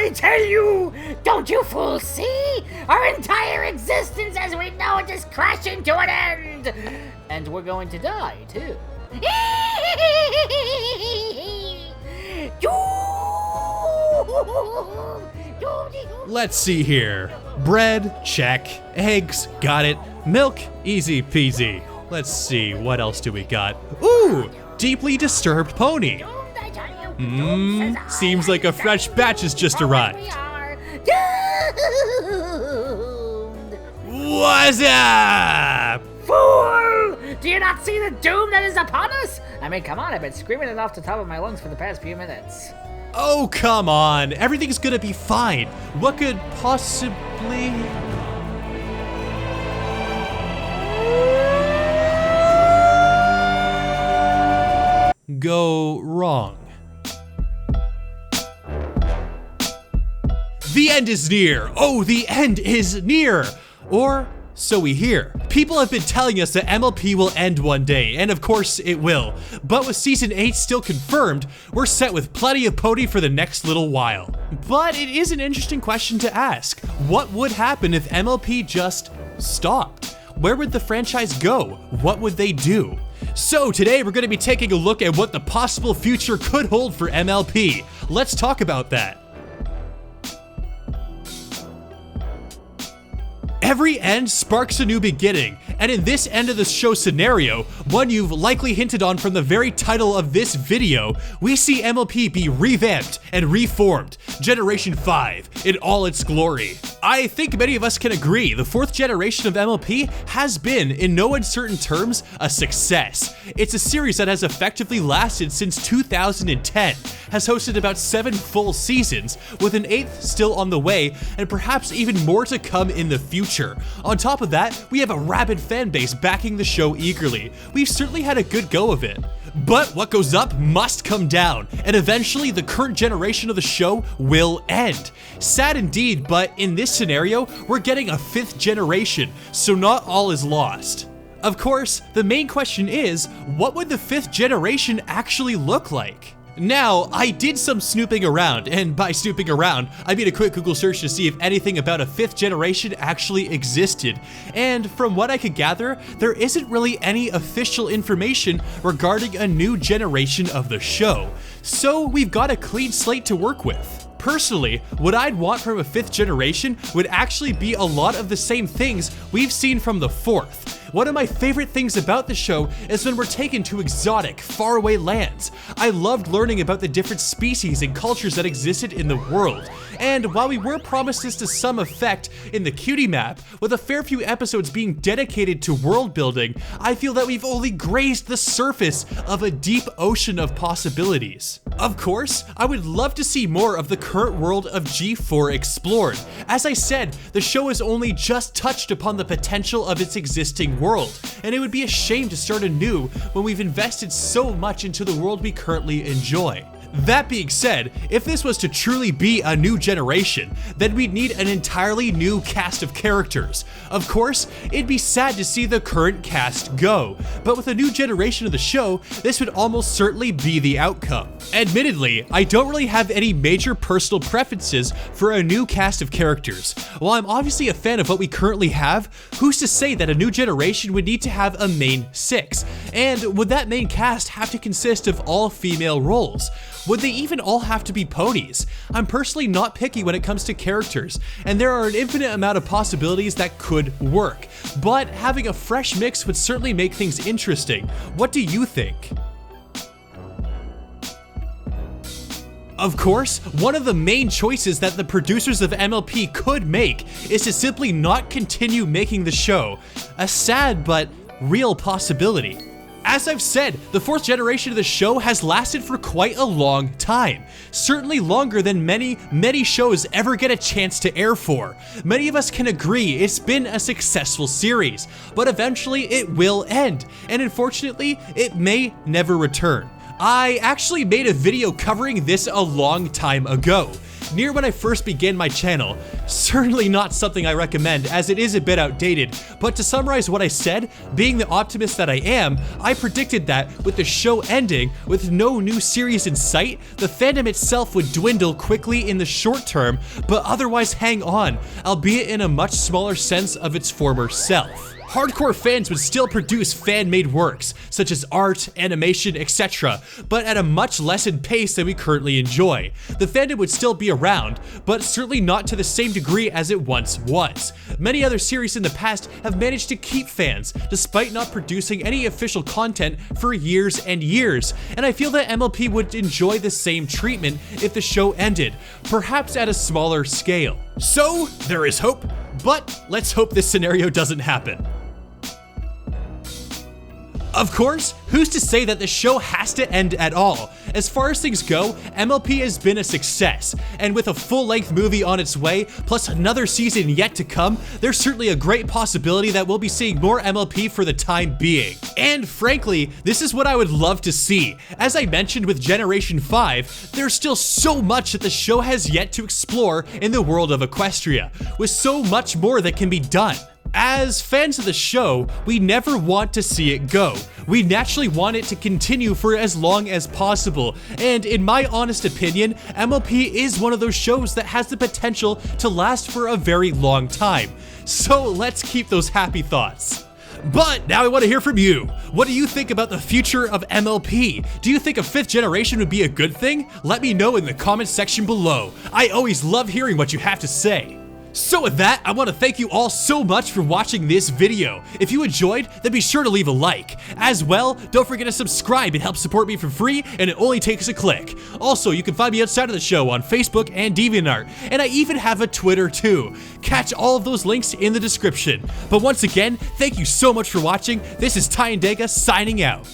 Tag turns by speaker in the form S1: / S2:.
S1: I tell you? Don't you fools see? Our entire existence as we know it is crashing to an end! And we're going to die, too.
S2: Let's see here. Bread, check. Eggs, got it. Milk, easy peasy. Let's see, what else do we got? Ooh, deeply disturbed pony. Seems like a fresh batch has just arrived. What's up?
S1: Fool! Do you not see the doom that is upon us? I mean, come on, I've been screaming it off the top of my lungs for the past few minutes.
S2: Oh, come on. Everything's gonna be fine. What could possibly... go wrong? The end is near. Oh, the end is near. Or so we hear. People have been telling us that MLP will end one day, and of course it will. But with season 8 still confirmed, we're set with plenty of pony for the next little while. But it is an interesting question to ask. What would happen if MLP just stopped? Where would the franchise go? What would they do? So today we're going to be taking a look at what the possible future could hold for MLP. Let's talk about that. Every end sparks a new beginning, and in this end of the show scenario, one you've likely hinted on from the very title of this video, we see MLP be revamped and reformed, Generation 5, in all its glory. I think many of us can agree, the 4th generation of MLP has been, in no uncertain terms, a success. It's a series that has effectively lasted since 2010, has hosted about 7 full seasons, with an 8th still on the way, and perhaps even more to come in the future. On top of that, we have a rabid fan base backing the show eagerly. We've certainly had a good go of it. But what goes up must come down, and eventually the current generation of the show will end. Sad indeed, but in this scenario, we're getting a 5th generation, so not all is lost. Of course, the main question is, what would the 5th generation actually look like? Now, I did some snooping around, and by snooping around, I mean a quick Google search to see if anything about a 5th generation actually existed. And from what I could gather, there isn't really any official information regarding a new generation of the show. So we've got a clean slate to work with. Personally, what I'd want from a 5th generation would actually be a lot of the same things we've seen from the 4th. One of my favorite things about the show is when we're taken to exotic, faraway lands. I loved learning about the different species and cultures that existed in the world. And while we were promised this to some effect in the cutie map, with a fair few episodes being dedicated to world building, I feel that we've only grazed the surface of a deep ocean of possibilities. Of course, I would love to see more of the current world of G4 explored. As I said, the show has only just touched upon the potential of its existing world, and it would be a shame to start anew when we've invested so much into the world we currently enjoy. That being said, if this was to truly be a new generation, then we'd need an entirely new cast of characters. Of course, it'd be sad to see the current cast go, but with a new generation of the show, this would almost certainly be the outcome. Admittedly, I don't really have any major personal preferences for a new cast of characters. While I'm obviously a fan of what we currently have, who's to say that a new generation would need to have a main 6? And would that main cast have to consist of all female roles? Would they even all have to be ponies? I'm personally not picky when it comes to characters, and there are an infinite amount of possibilities that could work, but having a fresh mix would certainly make things interesting. What do you think? Of course, one of the main choices that the producers of MLP could make is to simply not continue making the show. A sad but real possibility. As I've said, the 4th generation of the show has lasted for quite a long time. Certainly longer than many shows ever get a chance to air for. Many of us can agree it's been a successful series, but eventually it will end, and unfortunately, it may never return. I actually made a video covering this a long time ago. near when I first began my channel. Certainly not something I recommend, as it is a bit outdated, but to summarize what I said, being the optimist that I am, I predicted that with the show ending, with no new series in sight, the fandom itself would dwindle quickly in the short term, but otherwise hang on, albeit in a much smaller sense of its former self. Hardcore fans would still produce fan-made works, such as art, animation, etc., but at a much lessened pace than we currently enjoy. The fandom would still be around, but certainly not to the same degree as it once was. Many other series in the past have managed to keep fans, despite not producing any official content for years and years, and I feel that MLP would enjoy the same treatment if the show ended, perhaps at a smaller scale. So, there is hope, but let's hope this scenario doesn't happen. Of course, who's to say that the show has to end at all? As far as things go, MLP has been a success, and with a full-length movie on its way, plus another season yet to come, there's certainly a great possibility that we'll be seeing more MLP for the time being. And frankly, this is what I would love to see. As I mentioned with Generation 5, there's still so much that the show has yet to explore in the world of Equestria, with so much more that can be done. As fans of the show, we never want to see it go. We naturally want it to continue for as long as possible, and in my honest opinion, MLP is one of those shows that has the potential to last for a very long time. So let's keep those happy thoughts. But now I want to hear from you. What do you think about the future of MLP? Do you think a 5th generation would be a good thing? Let me know in the comments section below. I always love hearing what you have to say. So with that, I want to thank you all so much for watching this video. If you enjoyed, then be sure to leave a like. As well, don't forget to subscribe. It helps support me for free, and it only takes a click. Also, you can find me outside of the show on Facebook and DeviantArt, and I even have a Twitter too. Catch all of those links in the description. But once again, thank you so much for watching. This is Tyandaga signing out.